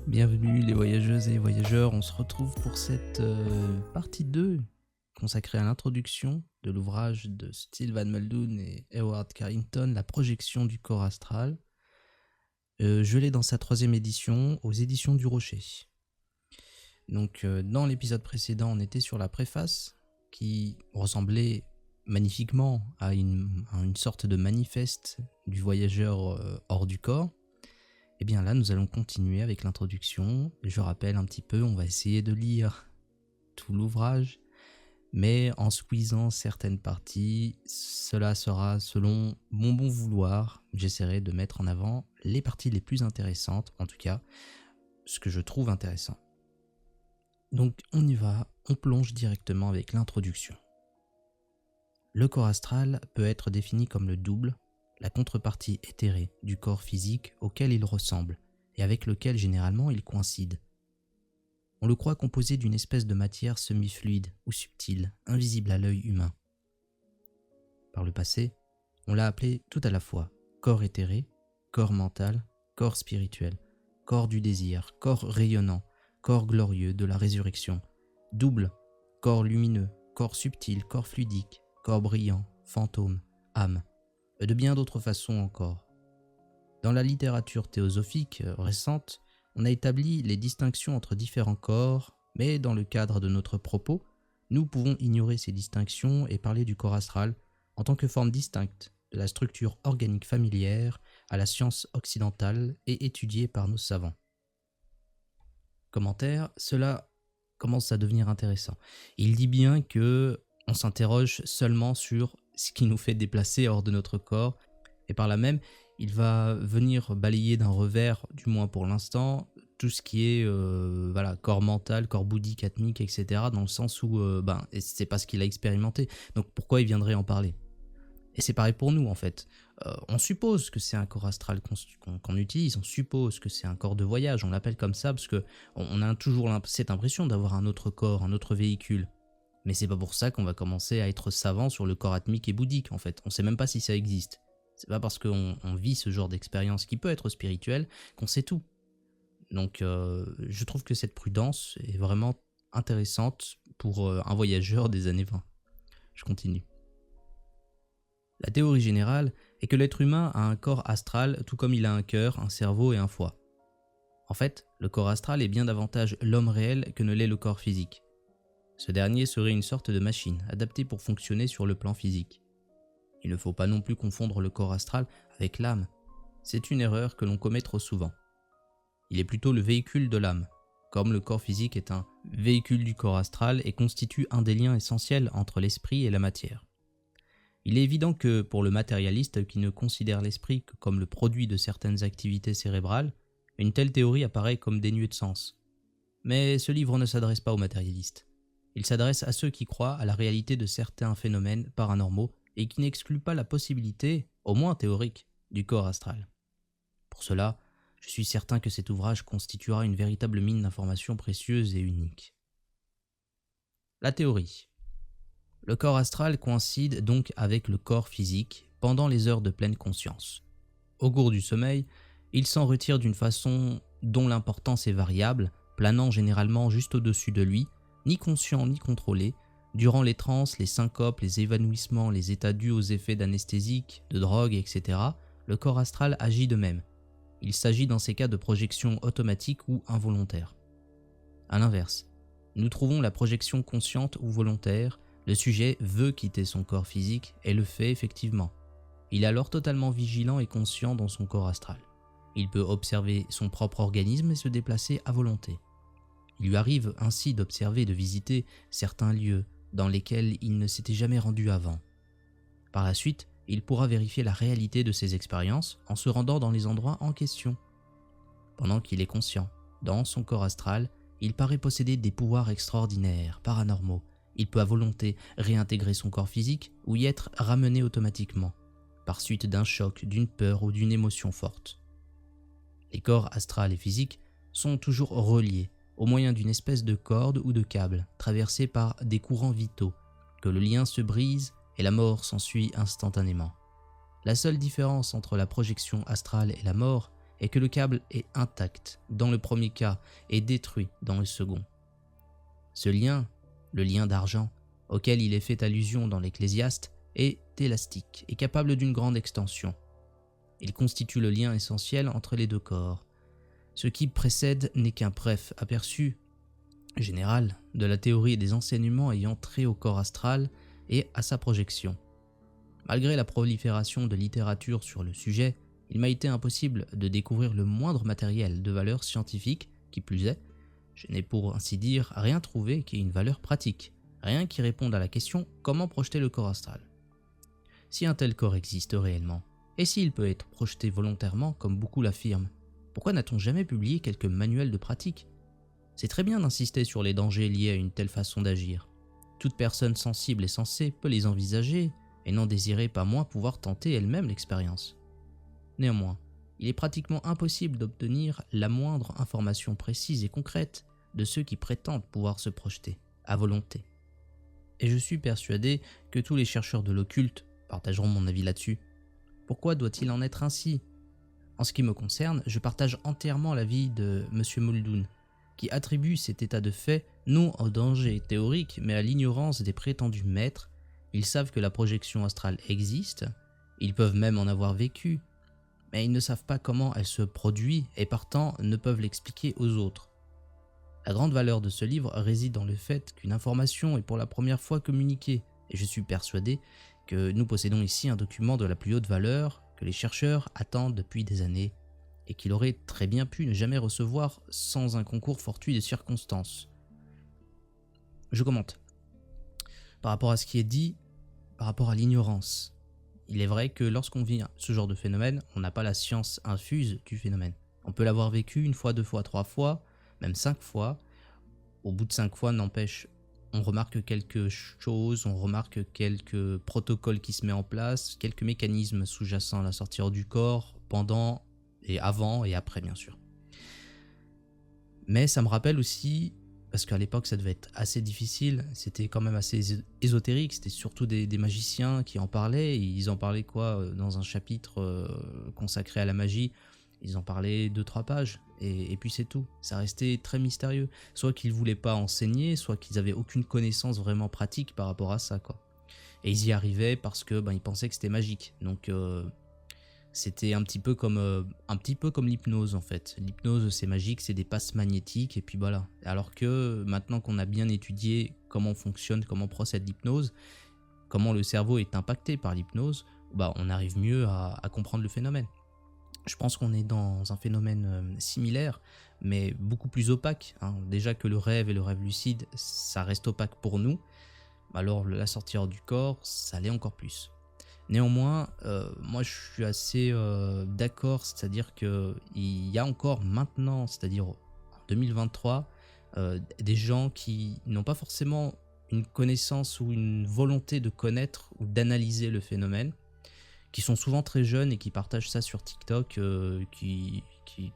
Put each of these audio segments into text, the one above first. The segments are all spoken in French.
Bienvenue les voyageuses et les voyageurs, on se retrouve pour cette partie 2 consacrée à l'introduction de l'ouvrage de Steve Muldoon et Howard Carrington, La projection du corps astral. Je l'ai dans sa 3e édition aux éditions du Rocher. Donc dans l'épisode précédent, on était sur la préface qui ressemblait magnifiquement à une sorte de manifeste du voyageur hors du corps. Et bien là, nous allons continuer avec l'introduction. Je rappelle un petit peu, on va essayer de lire tout l'ouvrage, mais en squeezant certaines parties, cela sera selon mon bon vouloir. J'essaierai de mettre en avant les parties les plus intéressantes, en tout cas, ce que je trouve intéressant. Donc on y va, on plonge directement avec l'introduction. Le corps astral peut être défini comme le double, la contrepartie éthérée du corps physique auquel il ressemble et avec lequel généralement il coïncide. On le croit composé d'une espèce de matière semi-fluide ou subtile, invisible à l'œil humain. Par le passé, on l'a appelé tout à la fois corps éthéré, corps mental, corps spirituel, corps du désir, corps rayonnant, corps glorieux de la résurrection, double, corps lumineux, corps subtil, corps fluidique, corps brillant, fantôme, âme, et de bien d'autres façons encore. Dans la littérature théosophique récente, on a établi les distinctions entre différents corps, mais dans le cadre de notre propos, nous pouvons ignorer ces distinctions et parler du corps astral en tant que forme distincte de la structure organique familière à la science occidentale et étudiée par nos savants. Commentaire, cela commence à devenir intéressant. Il dit bien que on s'interroge seulement sur ce qui nous fait déplacer hors de notre corps, et par là même, il va venir balayer d'un revers, du moins pour l'instant, tout ce qui est corps mental, corps bouddhique, atmique, etc., dans le sens où c'est pas ce qu'il a expérimenté, donc pourquoi il viendrait en parler? Et c'est pareil pour nous en fait. On suppose que c'est un corps astral qu'on utilise, on suppose que c'est un corps de voyage, on l'appelle comme ça parce qu'on a toujours cette impression d'avoir un autre corps, un autre véhicule. Mais c'est pas pour ça qu'on va commencer à être savant sur le corps atmique et bouddhique en fait. On sait même pas si ça existe. C'est pas parce qu'on vit ce genre d'expérience qui peut être spirituelle qu'on sait tout. Donc je trouve que cette prudence est vraiment intéressante pour un voyageur des années 20. Je continue. La théorie générale est que l'être humain a un corps astral tout comme il a un cœur, un cerveau et un foie. En fait, le corps astral est bien davantage l'homme réel que ne l'est le corps physique. Ce dernier serait une sorte de machine, adaptée pour fonctionner sur le plan physique. Il ne faut pas non plus confondre le corps astral avec l'âme. C'est une erreur que l'on commet trop souvent. Il est plutôt le véhicule de l'âme, comme le corps physique est un véhicule du corps astral et constitue un des liens essentiels entre l'esprit et la matière. Il est évident que, pour le matérialiste qui ne considère l'esprit que comme le produit de certaines activités cérébrales, une telle théorie apparaît comme dénuée de sens. Mais ce livre ne s'adresse pas aux matérialistes. Il s'adresse à ceux qui croient à la réalité de certains phénomènes paranormaux et qui n'excluent pas la possibilité, au moins théorique, du corps astral. Pour cela, je suis certain que cet ouvrage constituera une véritable mine d'informations précieuses et uniques. La théorie. Le corps astral coïncide donc avec le corps physique pendant les heures de pleine conscience. Au cours du sommeil, il s'en retire d'une façon dont l'importance est variable, planant généralement juste au-dessus de lui, ni conscient ni contrôlé, durant les transes, les syncopes, les évanouissements, les états dus aux effets d'anesthésiques, de drogue, etc., le corps astral agit de même. Il s'agit dans ces cas de projection automatique ou involontaire. A l'inverse, nous trouvons la projection consciente ou volontaire, le sujet veut quitter son corps physique et le fait effectivement. Il est alors totalement vigilant et conscient dans son corps astral. Il peut observer son propre organisme et se déplacer à volonté. Il lui arrive ainsi d'observer et de visiter certains lieux dans lesquels il ne s'était jamais rendu avant. Par la suite, il pourra vérifier la réalité de ses expériences en se rendant dans les endroits en question. Pendant qu'il est conscient, dans son corps astral, il paraît posséder des pouvoirs extraordinaires, paranormaux. Il peut à volonté réintégrer son corps physique ou y être ramené automatiquement, par suite d'un choc, d'une peur ou d'une émotion forte. Les corps astral et physique sont toujours reliés au moyen d'une espèce de corde ou de câble traversé par des courants vitaux, que le lien se brise et la mort s'ensuit instantanément. La seule différence entre la projection astrale et la mort et que le câble est intact dans le premier cas et détruit dans le second. Ce lien, le lien d'argent, auquel il est fait allusion dans l'Ecclésiaste, est élastique et capable d'une grande extension. Il constitue le lien essentiel entre les deux corps. Ce qui précède n'est qu'un bref aperçu général de la théorie et des enseignements ayant trait au corps astral et à sa projection. Malgré la prolifération de littérature sur le sujet, il m'a été impossible de découvrir le moindre matériel de valeur scientifique, qui plus est, je n'ai pour ainsi dire rien trouvé qui ait une valeur pratique, rien qui réponde à la question comment projeter le corps astral. Si un tel corps existe réellement, et s'il peut être projeté volontairement comme beaucoup l'affirment, pourquoi n'a-t-on jamais publié quelques manuels de pratique ? C'est très bien d'insister sur les dangers liés à une telle façon d'agir. Toute personne sensible et sensée peut les envisager et n'en désirer pas moins pouvoir tenter elle-même l'expérience. Néanmoins, il est pratiquement impossible d'obtenir la moindre information précise et concrète de ceux qui prétendent pouvoir se projeter, à volonté. Et je suis persuadé que tous les chercheurs de l'occulte partageront mon avis là-dessus. Pourquoi doit-il en être ainsi ? En ce qui me concerne, je partage entièrement l'avis de M. Muldoon, qui attribue cet état de fait non au danger théorique, mais à l'ignorance des prétendus maîtres. Ils savent que la projection astrale existe, ils peuvent même en avoir vécu, mais ils ne savent pas comment elle se produit et partant ne peuvent l'expliquer aux autres. La grande valeur de ce livre réside dans le fait qu'une information est pour la première fois communiquée, et je suis persuadé que nous possédons ici un document de la plus haute valeur que les chercheurs attendent depuis des années, et qu'il aurait très bien pu ne jamais recevoir sans un concours fortuit des circonstances. Je commente. Par rapport à ce qui est dit, par rapport à l'ignorance, il est vrai que lorsqu'on vit ce genre de phénomène, on n'a pas la science infuse du phénomène. On peut l'avoir vécu une fois, deux fois, trois fois, même 5 fois. Au bout de 5 fois, n'empêche, on remarque quelque chose, on remarque quelques protocoles qui se mettent en place, quelques mécanismes sous-jacents à la sortie du corps, pendant et avant et après bien sûr. Mais ça me rappelle aussi, parce qu'à l'époque ça devait être assez difficile, c'était quand même assez ésotérique, c'était surtout des magiciens qui en parlaient, et ils en parlaient quoi dans un chapitre consacré à la magie, ils en parlaient 2-3 pages, et puis c'est tout. Ça restait très mystérieux. Soit qu'ils voulaient pas enseigner, soit qu'ils avaient aucune connaissance vraiment pratique par rapport à ça, quoi. Et ils y arrivaient parce que ils pensaient que c'était magique. Donc c'était un petit peu comme l'hypnose en fait. L'hypnose c'est magique, c'est des passes magnétiques et puis voilà. Alors que maintenant qu'on a bien étudié comment fonctionne, comment procède l'hypnose, comment le cerveau est impacté par l'hypnose, on arrive mieux à comprendre le phénomène. Je pense qu'on est dans un phénomène similaire, mais beaucoup plus opaque. Déjà que le rêve et le rêve lucide, ça reste opaque pour nous. Alors la sortie hors du corps, ça l'est encore plus. Néanmoins, moi je suis assez d'accord, c'est-à-dire qu'il y a encore maintenant, c'est-à-dire en 2023, des gens qui n'ont pas forcément une connaissance ou une volonté de connaître ou d'analyser le phénomène, qui sont souvent très jeunes et qui partagent ça sur TikTok, qui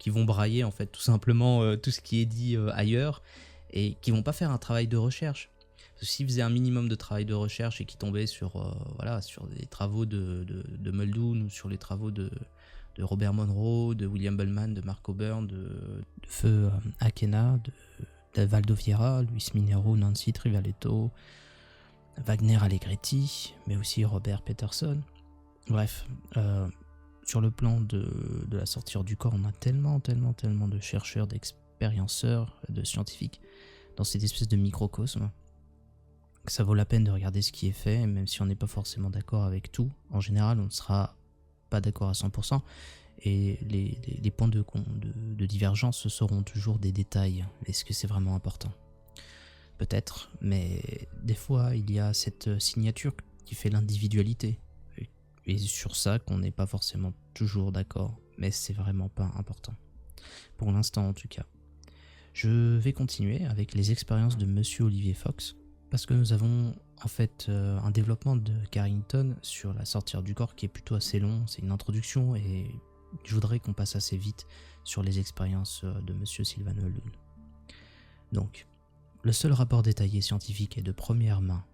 vont brailler en fait tout simplement tout ce qui est dit ailleurs, et qui vont pas faire un travail de recherche. Parce que s'ils faisaient un minimum de travail de recherche et qui tombaient sur des travaux de Muldoon ou sur les travaux de Robert Monroe, de William Bellman, de Mark Coburn, de Feu Akena, de Valdo Vieira, Luis Minero, Nancy Trivaletto, Wagner Allegretti, mais aussi Robert Peterson. Bref, sur le plan de la sortie du corps, on a tellement de chercheurs, d'expérienceurs, de scientifiques dans cette espèce de microcosme que ça vaut la peine de regarder ce qui est fait, même si on n'est pas forcément d'accord avec tout. En général, on ne sera pas d'accord à 100%, et les points de divergence seront toujours des détails. Est-ce que c'est vraiment important ? Peut-être, mais des fois, il y a cette signature qui fait l'individualité. Et sur ça qu'on n'est pas forcément toujours d'accord, mais c'est vraiment pas important. Pour l'instant en tout cas. Je vais continuer avec les expériences de Monsieur Olivier Fox, parce que nous avons en fait un développement de Carrington sur la sortie du corps qui est plutôt assez long, c'est une introduction, et je voudrais qu'on passe assez vite sur les expériences de Monsieur Sylvain Muldoon. Donc, le seul rapport détaillé scientifique et de première main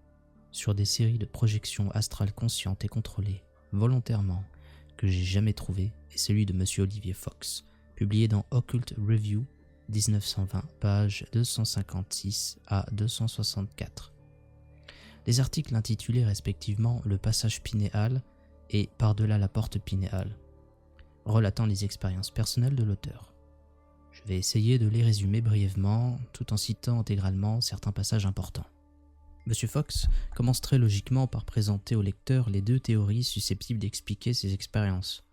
sur des séries de projections astrales conscientes et contrôlées volontairement que j'ai jamais trouvé est celui de Monsieur Olivier Fox, publié dans Occult Review 1920, pages 256 à 264. Les articles intitulés respectivement Le passage pinéal et Par-delà la porte pinéale, relatant les expériences personnelles de l'auteur. Je vais essayer de les résumer brièvement, tout en citant intégralement certains passages importants. Monsieur Fox commence très logiquement par présenter au lecteur les deux théories susceptibles d'expliquer ces expériences,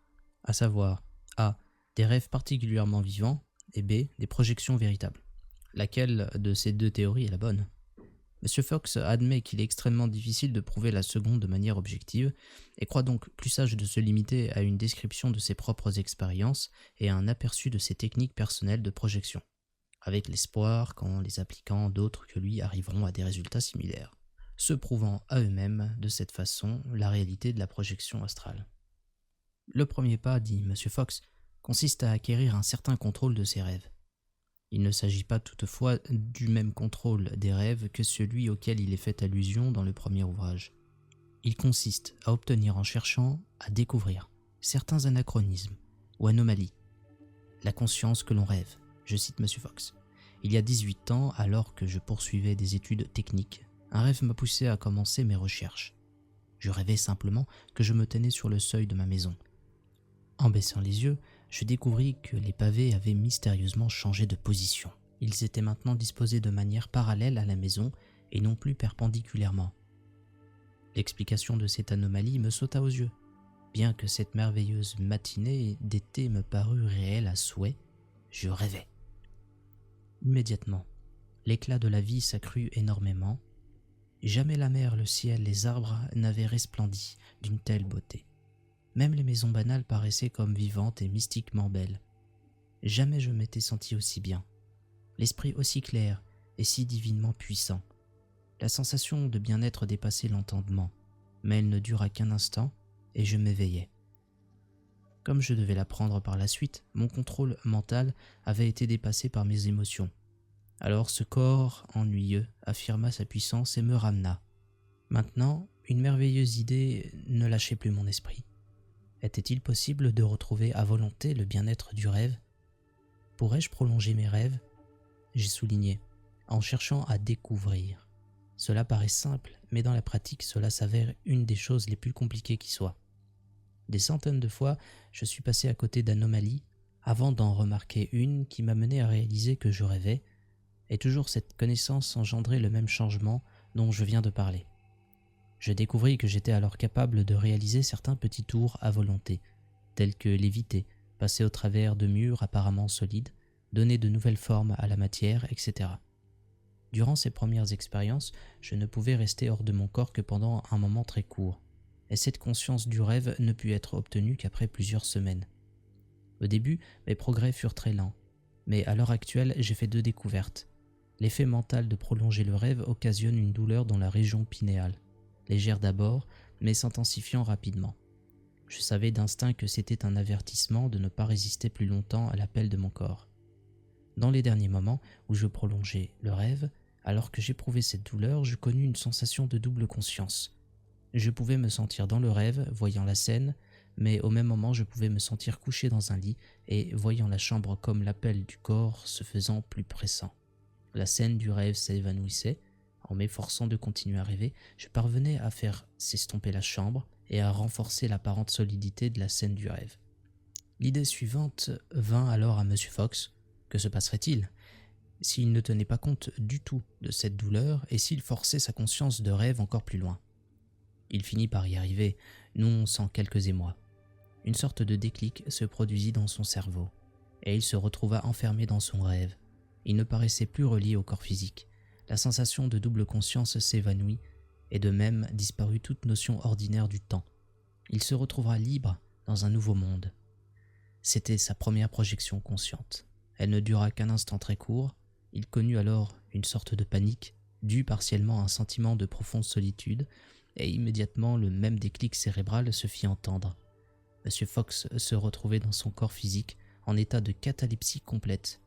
à savoir A. Des rêves particulièrement vivants et B. Des projections véritables. Laquelle de ces deux théories est la bonne? Monsieur Fox admet qu'il est extrêmement difficile de prouver la seconde de manière objective et croit donc plus sage de se limiter à une description de ses propres expériences et à un aperçu de ses techniques personnelles de projection, avec l'espoir qu'en les appliquant, d'autres que lui arriveront à des résultats similaires, se prouvant à eux-mêmes de cette façon la réalité de la projection astrale. Le premier pas, dit M. Fox, consiste à acquérir un certain contrôle de ses rêves. Il ne s'agit pas toutefois du même contrôle des rêves que celui auquel il est fait allusion dans le premier ouvrage. Il consiste à obtenir en cherchant à découvrir certains anachronismes ou anomalies. La conscience que l'on rêve, je cite M. Fox. Il y a 18 ans, alors que je poursuivais des études techniques, un rêve m'a poussé à commencer mes recherches. Je rêvais simplement que je me tenais sur le seuil de ma maison. En baissant les yeux, je découvris que les pavés avaient mystérieusement changé de position. Ils étaient maintenant disposés de manière parallèle à la maison et non plus perpendiculairement. L'explication de cette anomalie me sauta aux yeux. Bien que cette merveilleuse matinée d'été me parût réelle à souhait, je rêvais. Immédiatement, l'éclat de la vie s'accrut énormément. Jamais la mer, le ciel, les arbres n'avaient resplendi d'une telle beauté. Même les maisons banales paraissaient comme vivantes et mystiquement belles. Jamais je m'étais senti aussi bien. L'esprit aussi clair et si divinement puissant. La sensation de bien-être dépassait l'entendement, mais elle ne dura qu'un instant et je m'éveillai. Comme je devais l'apprendre par la suite, mon contrôle mental avait été dépassé par mes émotions. Alors ce corps ennuyeux affirma sa puissance et me ramena. Maintenant, une merveilleuse idée ne lâchait plus mon esprit. Était-il possible de retrouver à volonté le bien-être du rêve? Pourrais-je prolonger mes rêves? J'ai souligné, en cherchant à découvrir. Cela paraît simple, mais dans la pratique, cela s'avère une des choses les plus compliquées qui soient. Des centaines de fois, je suis passé à côté d'anomalies avant d'en remarquer une qui m'a mené à réaliser que je rêvais, et toujours cette connaissance engendrait le même changement dont je viens de parler. Je découvris que j'étais alors capable de réaliser certains petits tours à volonté, tels que léviter, passer au travers de murs apparemment solides, donner de nouvelles formes à la matière, etc. Durant ces premières expériences, je ne pouvais rester hors de mon corps que pendant un moment très court, et cette conscience du rêve ne put être obtenue qu'après plusieurs semaines. Au début, mes progrès furent très lents, mais à l'heure actuelle, j'ai fait 2 découvertes. L'effet mental de prolonger le rêve occasionne une douleur dans la région pinéale, légère d'abord, mais s'intensifiant rapidement. Je savais d'instinct que c'était un avertissement de ne pas résister plus longtemps à l'appel de mon corps. Dans les derniers moments où je prolongeais le rêve, alors que j'éprouvais cette douleur, je connus une sensation de double conscience. Je pouvais me sentir dans le rêve, voyant la scène, mais au même moment je pouvais me sentir couché dans un lit et voyant la chambre comme l'appel du corps se faisant plus pressant. La scène du rêve s'évanouissait. En m'efforçant de continuer à rêver, je parvenais à faire s'estomper la chambre et à renforcer l'apparente solidité de la scène du rêve. L'idée suivante vint alors à M. Fox. Que se passerait-il s'il ne tenait pas compte du tout de cette douleur et s'il forçait sa conscience de rêve encore plus loin? Il finit par y arriver, non sans quelques émois. Une sorte de déclic se produisit dans son cerveau, et il se retrouva enfermé dans son rêve. Il ne paraissait plus relié au corps physique. La sensation de double conscience s'évanouit, et de même disparut toute notion ordinaire du temps. Il se retrouvera libre dans un nouveau monde. C'était sa première projection consciente. Elle ne dura qu'un instant très court. Il connut alors une sorte de panique, due partiellement à un sentiment de profonde solitude, et immédiatement le même déclic cérébral se fit entendre. M. Fox se retrouvait dans son corps physique en état de catalepsie complète.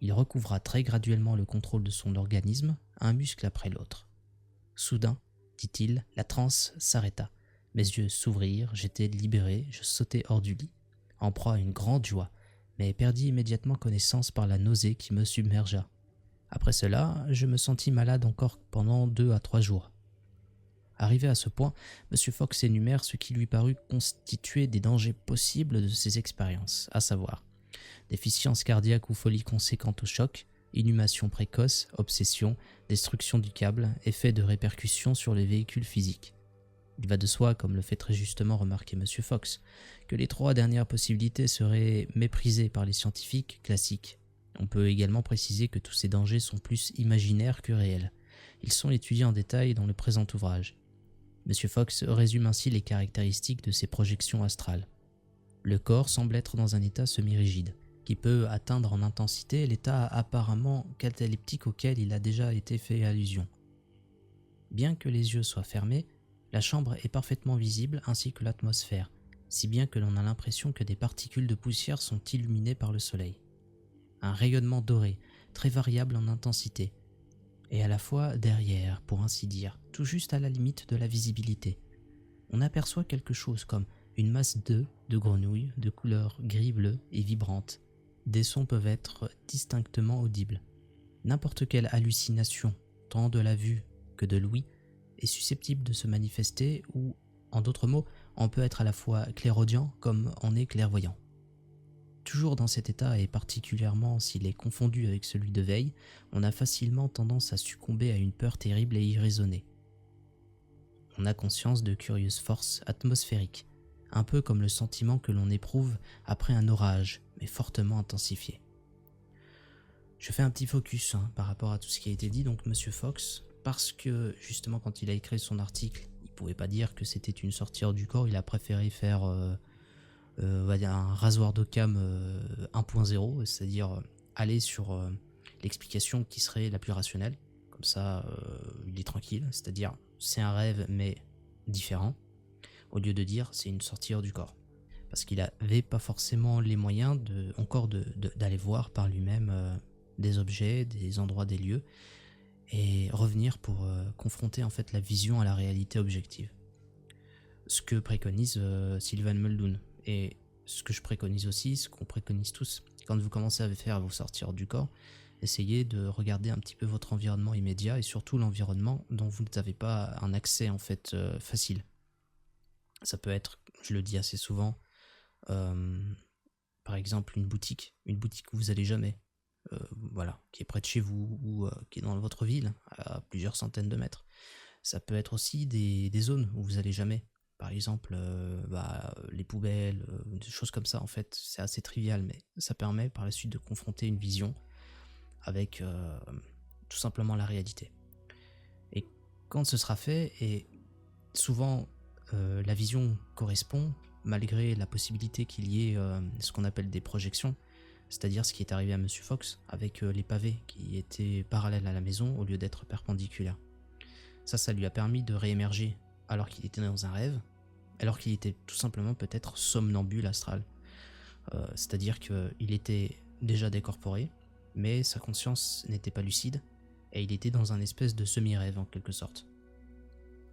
Il recouvra très graduellement le contrôle de son organisme, un muscle après l'autre. Soudain, dit-il, la transe s'arrêta. Mes yeux s'ouvrirent, j'étais libéré, je sautai hors du lit, en proie à une grande joie. mais perdit immédiatement connaissance par la nausée qui me submergea. Après cela, je me sentis malade encore pendant 2 à 3 jours. Arrivé à ce point, M. Fox énumère ce qui lui parut constituer des dangers possibles de ces expériences, à savoir déficience cardiaque ou folie conséquente au choc, inhumation précoce, obsession, destruction du câble, effet de répercussion sur les véhicules physiques. Il va de soi, comme le fait très justement remarquer M. Fox, que les 3 dernières possibilités seraient méprisées par les scientifiques classiques. On peut également préciser que tous ces dangers sont plus imaginaires que réels. Ils sont étudiés en détail dans le présent ouvrage. M. Fox résume ainsi les caractéristiques de ces projections astrales. Le corps semble être dans un état semi-rigide, qui peut atteindre en intensité l'état apparemment cataleptique auquel il a déjà été fait allusion. Bien que les yeux soient fermés, la chambre est parfaitement visible ainsi que l'atmosphère, si bien que l'on a l'impression que des particules de poussière sont illuminées par le soleil. Un rayonnement doré, très variable en intensité, et à la fois derrière, pour ainsi dire, tout juste à la limite de la visibilité. On aperçoit quelque chose comme une masse d'œufs, de grenouilles, de couleur gris-bleu et vibrante. Des sons peuvent être distinctement audibles. N'importe quelle hallucination, tant de la vue que de l'ouïe, est susceptible de se manifester ou, en d'autres mots, on peut être à la fois clairaudient comme on est clairvoyant. Toujours dans cet état, et particulièrement s'il est confondu avec celui de veille, on a facilement tendance à succomber à une peur terrible et irraisonnée. On a conscience de curieuses forces atmosphériques, un peu comme le sentiment que l'on éprouve après un orage, mais fortement intensifié. Je fais un petit focus par rapport à tout ce qui a été dit, donc Monsieur Fox, parce que justement quand il a écrit son article, il pouvait pas dire que c'était une sortie hors du corps, il a préféré faire on va dire un rasoir d'Occam 1.0, c'est-à-dire aller sur l'explication qui serait la plus rationnelle, comme ça il est tranquille, c'est-à-dire c'est un rêve mais différent, au lieu de dire c'est une sortie hors du corps. Parce qu'il n'avait pas forcément les moyens d'aller voir par lui-même des objets, des endroits, des lieux, et revenir pour confronter en fait la vision à la réalité objective. Ce que préconise Sylvan Muldoon, et ce que je préconise aussi, ce qu'on préconise tous, quand vous commencez à faire vous sortir du corps, essayez de regarder un petit peu votre environnement immédiat et surtout l'environnement dont vous n'avez pas un accès en fait facile. Ça peut être, je le dis assez souvent, par exemple une boutique où vous allez jamais, voilà, qui est près de chez vous ou qui est dans votre ville à plusieurs centaines de mètres. Ça peut être aussi des zones où vous allez jamais. Par exemple, les poubelles, des choses comme ça, en fait, c'est assez trivial, mais ça permet par la suite de confronter une vision avec tout simplement la réalité. Et quand ce sera fait, et souvent la vision correspond, malgré la possibilité qu'il y ait ce qu'on appelle des projections, c'est-à-dire ce qui est arrivé à Monsieur Fox avec les pavés qui étaient parallèles à la maison au lieu d'être perpendiculaires. Ça lui a permis de réémerger alors qu'il était dans un rêve, alors qu'il était tout simplement peut-être somnambule astral. C'est-à-dire qu'il était déjà décorporé, mais sa conscience n'était pas lucide, et il était dans un espèce de semi-rêve en quelque sorte.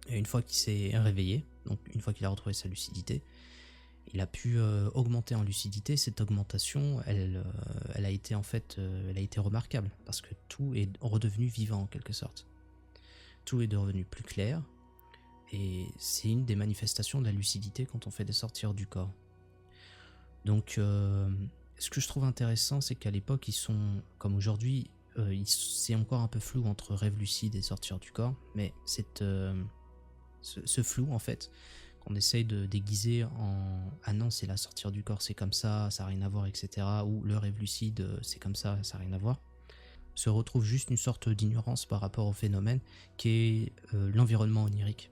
Et une fois qu'il s'est réveillé, donc une fois qu'il a retrouvé sa lucidité, il a pu augmenter en lucidité. Cette augmentation, elle a été en fait, elle a été remarquable, parce que tout est redevenu vivant en quelque sorte. Tout est devenu plus clair, et c'est une des manifestations de la lucidité quand on fait des sorties hors du corps. Donc ce que je trouve intéressant, c'est qu'à l'époque, ils sont, comme aujourd'hui, c'est encore un peu flou entre rêve lucide et sortie hors du corps, mais ce flou en fait, qu'on essaye de déguiser en « ah non, c'est la sortie hors du corps, c'est comme ça n'a rien à voir, etc. » ou « le rêve lucide, c'est comme ça n'a rien à voir », se retrouve juste une sorte d'ignorance par rapport au phénomène qui est l'environnement onirique.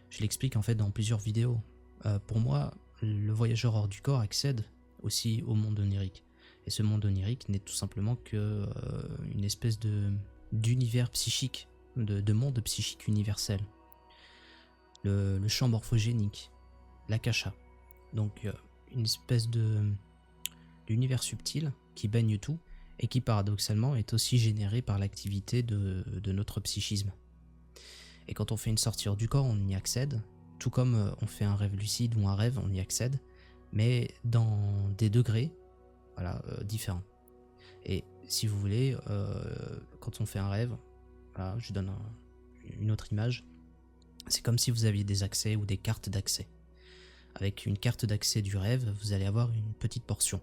Je l'explique en fait dans plusieurs vidéos. Pour moi, le voyageur hors du corps accède aussi au monde onirique. Et ce monde onirique n'est tout simplement que une espèce d'univers psychique, de monde psychique universel. Le champ morphogénique, l'akasha. Donc une espèce d'univers subtil qui baigne tout et qui paradoxalement est aussi généré par l'activité de notre psychisme. Et quand on fait une sortie hors du corps, on y accède, tout comme on fait un rêve lucide ou un rêve, on y accède, mais dans des degrés voilà, différents. Et si vous voulez, quand on fait un rêve, voilà, je donne une autre image, c'est comme si vous aviez des accès ou des cartes d'accès. Avec une carte d'accès du rêve, vous allez avoir une petite portion.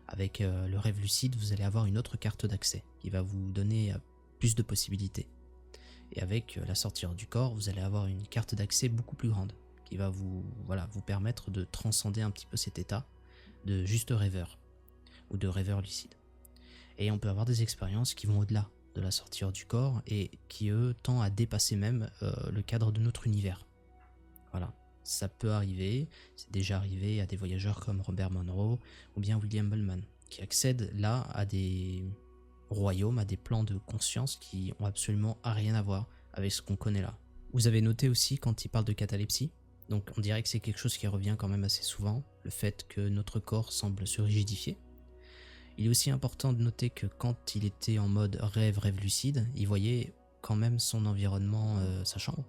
Avec le rêve lucide, vous allez avoir une autre carte d'accès qui va vous donner plus de possibilités. Et avec la sortie du corps, vous allez avoir une carte d'accès beaucoup plus grande qui va vous permettre de transcender un petit peu cet état de juste rêveur ou de rêveur lucide. Et on peut avoir des expériences qui vont au-delà de la sortie du corps et qui, eux, tendent à dépasser même le cadre de notre univers. Voilà, ça peut arriver, c'est déjà arrivé à des voyageurs comme Robert Monroe ou bien William Bullman, qui accèdent là à des royaumes, à des plans de conscience qui ont absolument rien à voir avec ce qu'on connaît là. Vous avez noté aussi quand il parle de catalepsie, donc on dirait que c'est quelque chose qui revient quand même assez souvent, le fait que notre corps semble se rigidifier. Il est aussi important de noter que quand il était en mode rêve lucide, il voyait quand même son environnement, sa chambre,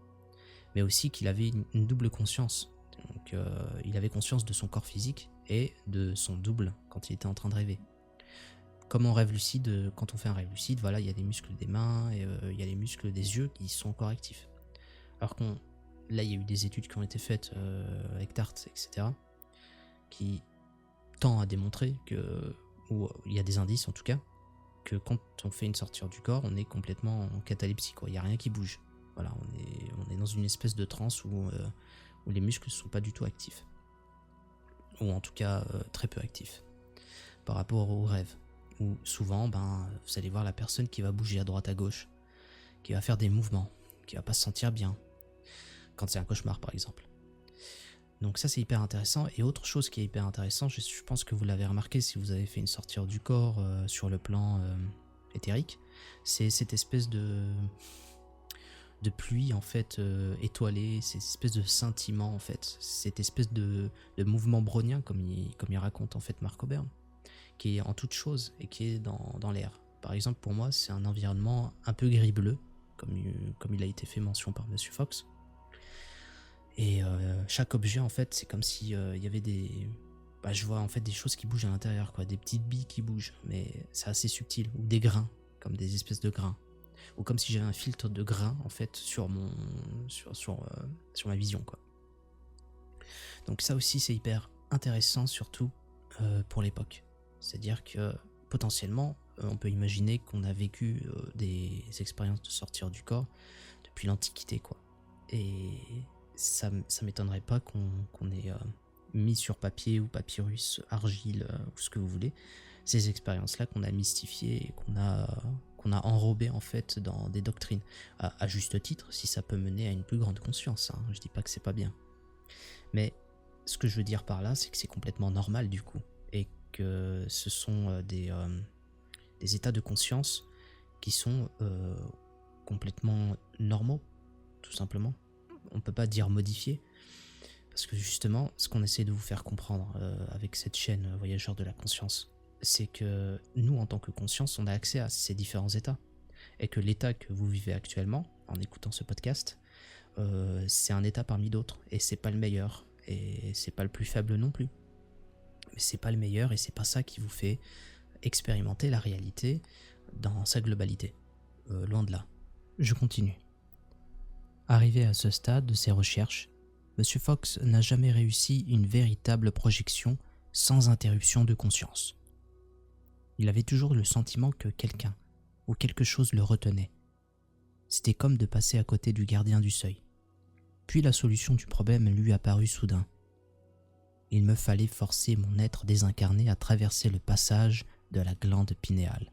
mais aussi qu'il avait une double conscience. Donc il avait conscience de son corps physique et de son double quand il était en train de rêver. Comme en rêve lucide, quand on fait un rêve lucide, voilà, il y a les muscles des mains et il y a les muscles des yeux qui sont encore actifs. Alors là, il y a eu des études qui ont été faites avec Tart, etc., qui tendent à démontrer que, ou il y a des indices en tout cas, que quand on fait une sortie du corps, on est complètement en catalepsie, quoi. Il n'y a rien qui bouge. Voilà, on est dans une espèce de transe où les muscles ne sont pas du tout actifs. Ou en tout cas très peu actifs. Par rapport au rêve. Où souvent, vous allez voir la personne qui va bouger à droite à gauche, qui va faire des mouvements, qui va pas se sentir bien, quand c'est un cauchemar par exemple. Donc ça c'est hyper intéressant. Et autre chose qui est hyper intéressant, je pense que vous l'avez remarqué si vous avez fait une sortie du corps sur le plan éthérique, c'est cette espèce de pluie en fait étoilée, cette espèce de scintillement en fait, cette espèce de mouvement brownien comme il raconte en fait Mark Oberon, qui est en toute chose et qui est dans l'air. Par exemple pour moi c'est un environnement un peu gris-bleu, comme il a été fait mention par Monsieur Fox. Et chaque objet en fait c'est comme si il y avait je vois en fait des choses qui bougent à l'intérieur, quoi, des petites billes qui bougent, mais c'est assez subtil, ou des grains, comme des espèces de grains, ou comme si j'avais un filtre de grains en fait sur ma vision, quoi. Donc ça aussi c'est hyper intéressant, surtout pour l'époque. C'est-à-dire que potentiellement on peut imaginer qu'on a vécu des expériences de sortir du corps depuis l'Antiquité, quoi. Et ça m'étonnerait pas qu'on ait mis sur papier ou papyrus, argile ou ce que vous voulez, ces expériences-là qu'on a mystifiées et qu'on a enrobées en fait dans des doctrines. À juste titre, si ça peut mener à une plus grande conscience, hein. Je dis pas que c'est pas bien. Mais ce que je veux dire par là, c'est que c'est complètement normal du coup. Et que ce sont des états de conscience qui sont complètement normaux, tout simplement. On peut pas dire modifiés. Parce que justement, ce qu'on essaie de vous faire comprendre avec cette chaîne Voyageurs de la Conscience, c'est que nous, en tant que conscience, on a accès à ces différents états. Et que l'état que vous vivez actuellement, en écoutant ce podcast, c'est un état parmi d'autres. Et c'est pas le meilleur. Et c'est pas le plus faible non plus. Mais c'est pas le meilleur et c'est pas ça qui vous fait expérimenter la réalité dans sa globalité. Loin de là. Je continue. Arrivé à ce stade de ses recherches, Monsieur Fox n'a jamais réussi une véritable projection sans interruption de conscience. Il avait toujours le sentiment que quelqu'un ou quelque chose le retenait. C'était comme de passer à côté du gardien du seuil. Puis la solution du problème lui apparut soudain. Il me fallait forcer mon être désincarné à traverser le passage de la glande pinéale,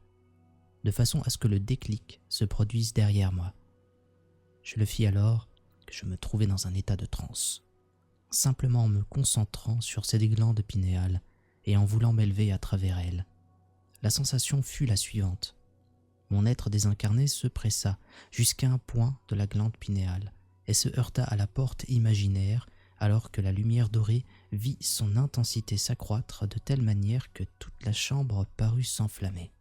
de façon à ce que le déclic se produise derrière moi. Je le fis alors que je me trouvais dans un état de transe, simplement en me concentrant sur cette glande pinéale et en voulant m'élever à travers elle. La sensation fut la suivante. Mon être désincarné se pressa jusqu'à un point de la glande pinéale et se heurta à la porte imaginaire alors que la lumière dorée vit son intensité s'accroître de telle manière que toute la chambre parut s'enflammer.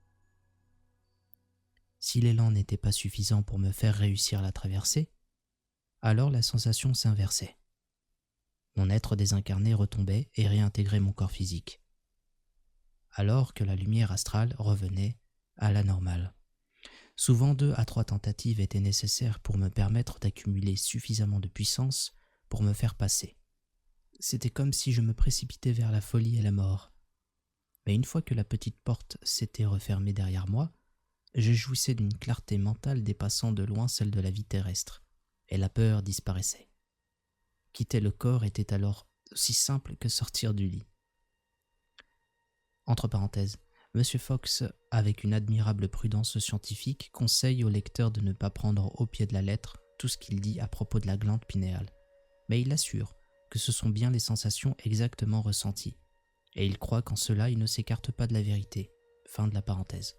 Si l'élan n'était pas suffisant pour me faire réussir la traversée, alors la sensation s'inversait. Mon être désincarné retombait et réintégrait mon corps physique. alors que la lumière astrale revenait à la normale. Souvent 2 à 3 tentatives étaient nécessaires pour me permettre d'accumuler suffisamment de puissance pour me faire passer. C'était comme si je me précipitais vers la folie et la mort. Mais une fois que la petite porte s'était refermée derrière moi, je jouissais d'une clarté mentale dépassant de loin celle de la vie terrestre, et la peur disparaissait. Quitter le corps était alors aussi simple que sortir du lit. Entre parenthèses, M. Fox, avec une admirable prudence scientifique, conseille au lecteur de ne pas prendre au pied de la lettre tout ce qu'il dit à propos de la glande pinéale, mais il assure que ce sont bien les sensations exactement ressenties, et il croit qu'en cela il ne s'écarte pas de la vérité. Fin de la parenthèse.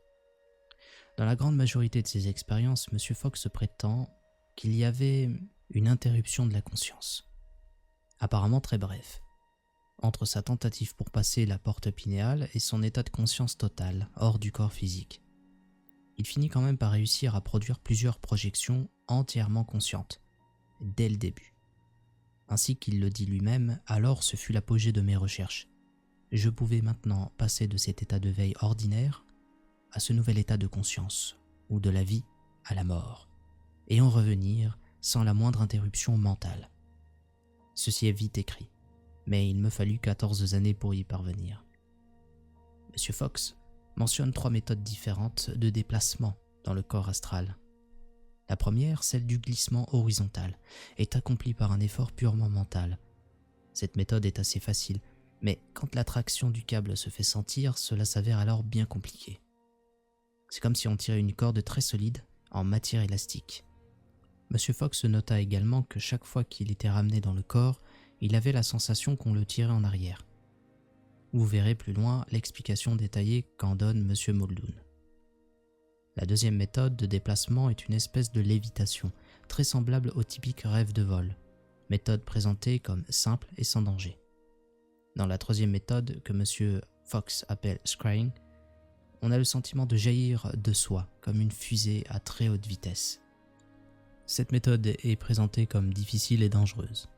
Dans la grande majorité de ses expériences, M. Fox prétend qu'il y avait une interruption de la conscience, apparemment très bref, entre sa tentative pour passer la porte pinéale et son état de conscience total, hors du corps physique. Il finit quand même par réussir à produire plusieurs projections entièrement conscientes, dès le début. Ainsi qu'il le dit lui-même, alors ce fut l'apogée de mes recherches. Je pouvais maintenant passer de cet état de veille ordinaire à ce nouvel état de conscience, ou de la vie à la mort, et en revenir sans la moindre interruption mentale. Ceci est vite écrit, mais il me fallut 14 années pour y parvenir. M. Fox mentionne 3 méthodes différentes de déplacement dans le corps astral. La première, celle du glissement horizontal, est accomplie par un effort purement mental. Cette méthode est assez facile, mais quand l'attraction du câble se fait sentir, cela s'avère alors bien compliqué. C'est comme si on tirait une corde très solide en matière élastique. M. Fox nota également que chaque fois qu'il était ramené dans le corps, il avait la sensation qu'on le tirait en arrière. Vous verrez plus loin l'explication détaillée qu'en donne M. Muldoon. La deuxième méthode de déplacement est une espèce de lévitation, très semblable au typique rêve de vol, méthode présentée comme simple et sans danger. Dans la troisième méthode, que M. Fox appelle scrying, on a le sentiment de jaillir de soi, comme une fusée à très haute vitesse. Cette méthode est présentée comme difficile et dangereuse.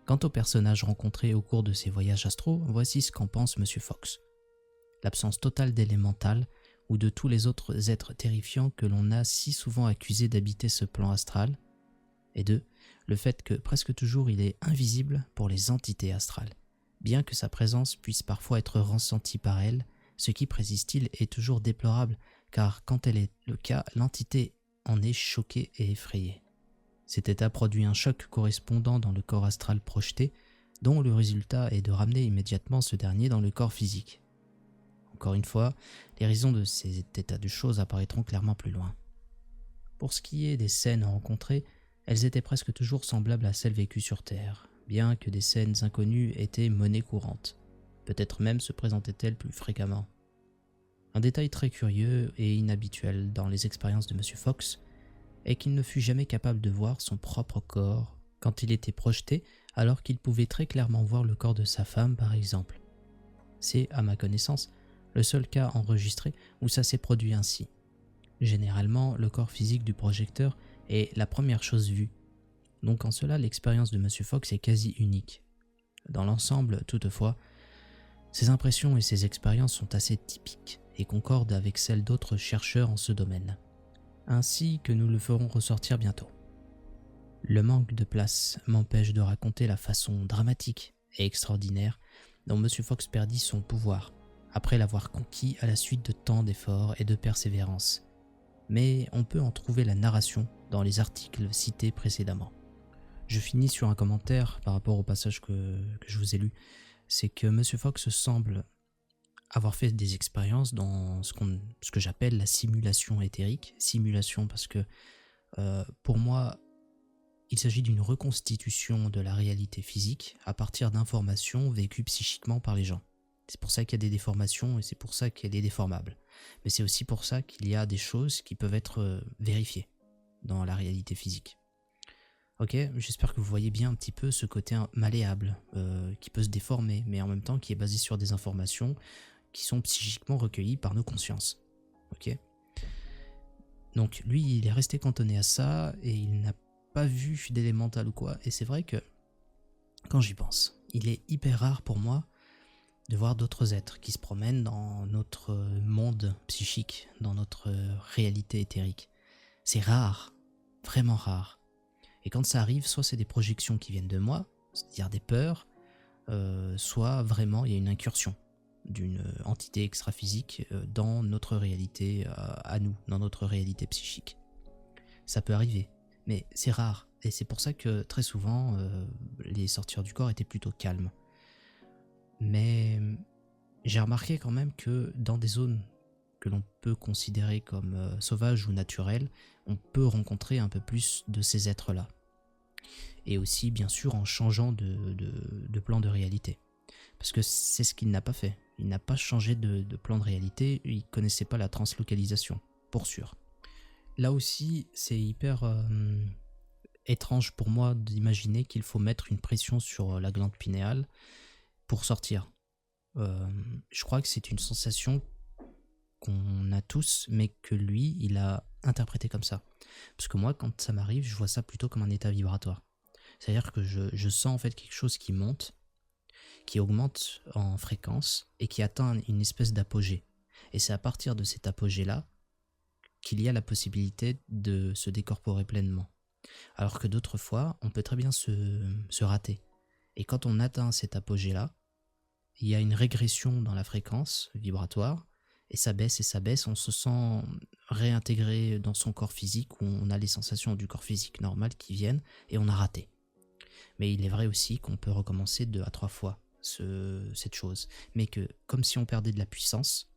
Quant aux personnages rencontrés au cours de ces voyages astraux, voici ce qu'en pense M. Fox. L'absence totale d'élémental ou de tous les autres êtres terrifiants que l'on a si souvent accusés d'habiter ce plan astral, et 2. Le fait que presque toujours il est invisible pour les entités astrales, bien que sa présence puisse parfois être ressentie par elles. Ce qui, précise-t-il, est toujours déplorable, car quand tel est le cas, l'entité en est choquée et effrayée. Cet état produit un choc correspondant dans le corps astral projeté, dont le résultat est de ramener immédiatement ce dernier dans le corps physique. Encore une fois, les raisons de ces états de choses apparaîtront clairement plus loin. Pour ce qui est des scènes rencontrées, elles étaient presque toujours semblables à celles vécues sur Terre, bien que des scènes inconnues étaient monnaie courante. Peut-être même se présentaient-elles plus fréquemment. Un détail très curieux et inhabituel dans les expériences de M. Fox est qu'il ne fut jamais capable de voir son propre corps quand il était projeté, alors qu'il pouvait très clairement voir le corps de sa femme par exemple. C'est, à ma connaissance, le seul cas enregistré où ça s'est produit ainsi. Généralement, le corps physique du projecteur est la première chose vue, donc en cela l'expérience de M. Fox est quasi unique. Dans l'ensemble, toutefois, ces impressions et ces expériences sont assez typiques et concordent avec celles d'autres chercheurs en ce domaine, ainsi que nous le ferons ressortir bientôt. Le manque de place m'empêche de raconter la façon dramatique et extraordinaire dont M. Fox perdit son pouvoir, après l'avoir conquis à la suite de tant d'efforts et de persévérance, mais on peut en trouver la narration dans les articles cités précédemment. Je finis sur un commentaire par rapport au passage que je vous ai lu. C'est que M. Fox semble avoir fait des expériences dans ce que j'appelle la simulation éthérique. Simulation parce que pour moi, il s'agit d'une reconstitution de la réalité physique à partir d'informations vécues psychiquement par les gens. C'est pour ça qu'il y a des déformations et c'est pour ça qu'elle est déformable. Mais c'est aussi pour ça qu'il y a des choses qui peuvent être vérifiées dans la réalité physique. Ok, j'espère que vous voyez bien un petit peu ce côté malléable qui peut se déformer, mais en même temps qui est basé sur des informations qui sont psychiquement recueillies par nos consciences. Ok. Donc lui, il est resté cantonné à ça et il n'a pas vu d'élémental ou quoi. Et c'est vrai que quand j'y pense, il est hyper rare pour moi de voir d'autres êtres qui se promènent dans notre monde psychique, dans notre réalité éthérique. C'est rare, vraiment rare. Et quand ça arrive, soit c'est des projections qui viennent de moi, c'est-à-dire des peurs, soit vraiment il y a une incursion d'une entité extra-physique dans notre réalité à nous, dans notre réalité psychique. Ça peut arriver, mais c'est rare. Et c'est pour ça que très souvent, les sorties du corps étaient plutôt calmes. Mais j'ai remarqué quand même que dans des zones que l'on peut considérer comme sauvages ou naturelles, on peut rencontrer un peu plus de ces êtres-là. Et aussi, bien sûr, en changeant de plan de réalité. Parce que c'est ce qu'il n'a pas fait. Il n'a pas changé de plan de réalité, il ne connaissait pas la translocalisation, pour sûr. Là aussi, c'est hyper étrange pour moi d'imaginer qu'il faut mettre une pression sur la glande pinéale pour sortir. Je crois que c'est une sensation qu'on a tous, mais que lui, il a interprété comme ça. Parce que moi, quand ça m'arrive, je vois ça plutôt comme un état vibratoire. C'est-à-dire que je sens en fait quelque chose qui monte, qui augmente en fréquence et qui atteint une espèce d'apogée. Et c'est à partir de cet apogée-là qu'il y a la possibilité de se décorporer pleinement. Alors que d'autres fois, on peut très bien se rater. Et quand on atteint cet apogée-là, il y a une régression dans la fréquence vibratoire, et ça baisse, on se sent réintégré dans son corps physique, où on a les sensations du corps physique normal qui viennent, et on a raté. Mais il est vrai aussi qu'on peut recommencer 2 à 3 fois cette chose, mais que comme si on perdait de la puissance,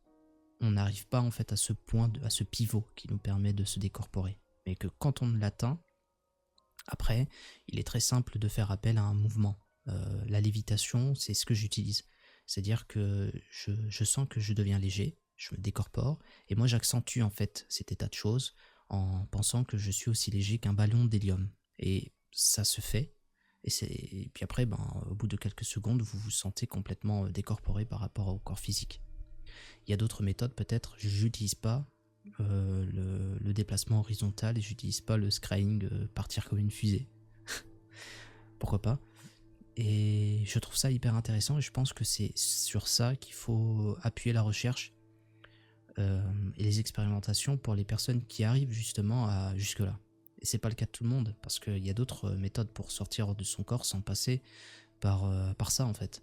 on n'arrive pas en fait à ce point, à ce pivot qui nous permet de se décorporer. Mais que quand on l'atteint, après, il est très simple de faire appel à un mouvement. La lévitation, c'est ce que j'utilise. C'est-à-dire que je sens que je deviens léger, je me décorpore, et moi j'accentue en fait cet état de choses en pensant que je suis aussi léger qu'un ballon d'hélium. Et ça se fait, et puis après, au bout de quelques secondes, vous vous sentez complètement décorporé par rapport au corps physique. Il y a d'autres méthodes peut-être, j'utilise pas le déplacement horizontal et j'utilise pas le scrying, partir comme une fusée. Pourquoi pas? Et je trouve ça hyper intéressant et je pense que c'est sur ça qu'il faut appuyer la recherche et les expérimentations pour les personnes qui arrivent justement à jusque-là. Et c'est pas le cas de tout le monde, parce qu'il y a d'autres méthodes pour sortir de son corps sans passer par ça en fait.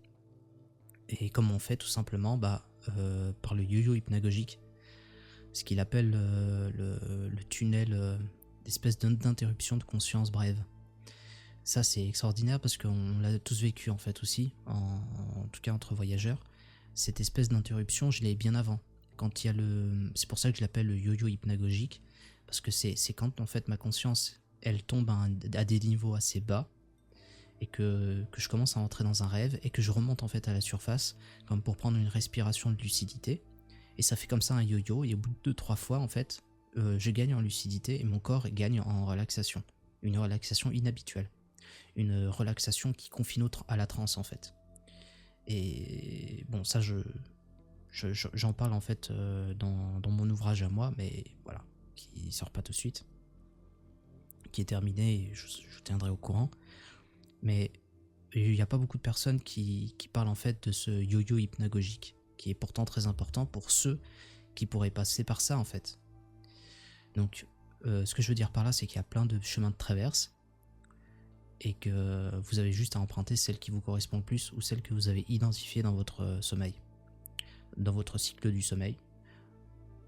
Et comme on fait tout simplement par le yo-yo hypnagogique, ce qu'il appelle le tunnel d'espèce d'interruption de conscience brève. Ça c'est extraordinaire parce qu'on l'a tous vécu en fait aussi, en tout cas entre voyageurs. Cette espèce d'interruption, je l'ai bien avant. Quand il y a c'est pour ça que je l'appelle le yo-yo hypnagogique, parce que c'est quand en fait ma conscience elle tombe à des niveaux assez bas et que je commence à entrer dans un rêve et que je remonte en fait à la surface comme pour prendre une respiration de lucidité, et ça fait comme ça un yo-yo, et au bout de 2-3 fois en fait je gagne en lucidité et mon corps gagne en relaxation, une relaxation inhabituelle, une relaxation qui confine à la transe en fait. Et bon, ça j'en parle en fait dans mon ouvrage à moi, mais voilà, qui sort pas tout de suite, qui est terminé, et je tiendrai au courant. Mais il n'y a pas beaucoup de personnes qui parlent en fait de ce yo-yo hypnagogique, qui est pourtant très important pour ceux qui pourraient passer par ça en fait. Donc ce que je veux dire par là, c'est qu'il y a plein de chemins de traverse, et que vous avez juste à emprunter celle qui vous correspond le plus, ou celle que vous avez identifiée dans votre sommeil, dans votre cycle du sommeil,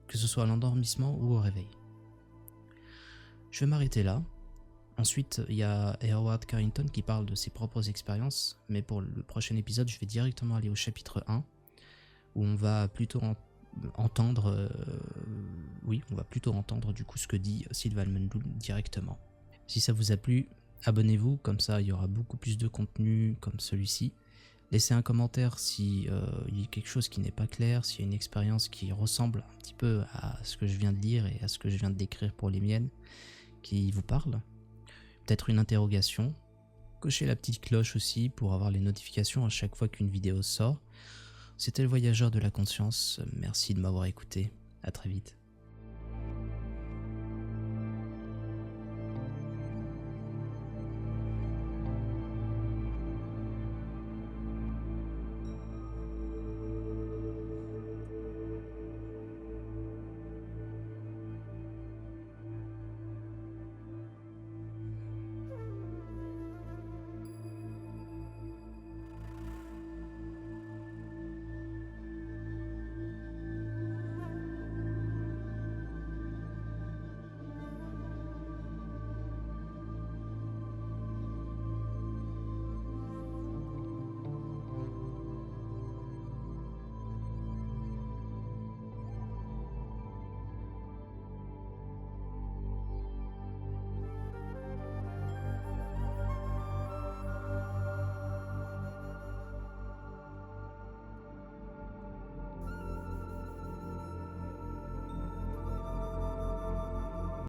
que ce soit à l'endormissement ou au réveil. Je vais m'arrêter là. Ensuite, il y a Howard Carrington qui parle de ses propres expériences, mais pour le prochain épisode, je vais directement aller au chapitre 1, où on va plutôt entendre du coup ce que dit Sylvain Mendel directement. Si ça vous a plu, abonnez-vous, comme ça il y aura beaucoup plus de contenu comme celui-ci. Laissez un commentaire si il y a quelque chose qui n'est pas clair, s'il y a une expérience qui ressemble un petit peu à ce que je viens de lire et à ce que je viens de décrire pour les miennes, qui vous parle. Peut-être une interrogation. Cochez la petite cloche aussi pour avoir les notifications à chaque fois qu'une vidéo sort. C'était le voyageur de la conscience, merci de m'avoir écouté, à très vite.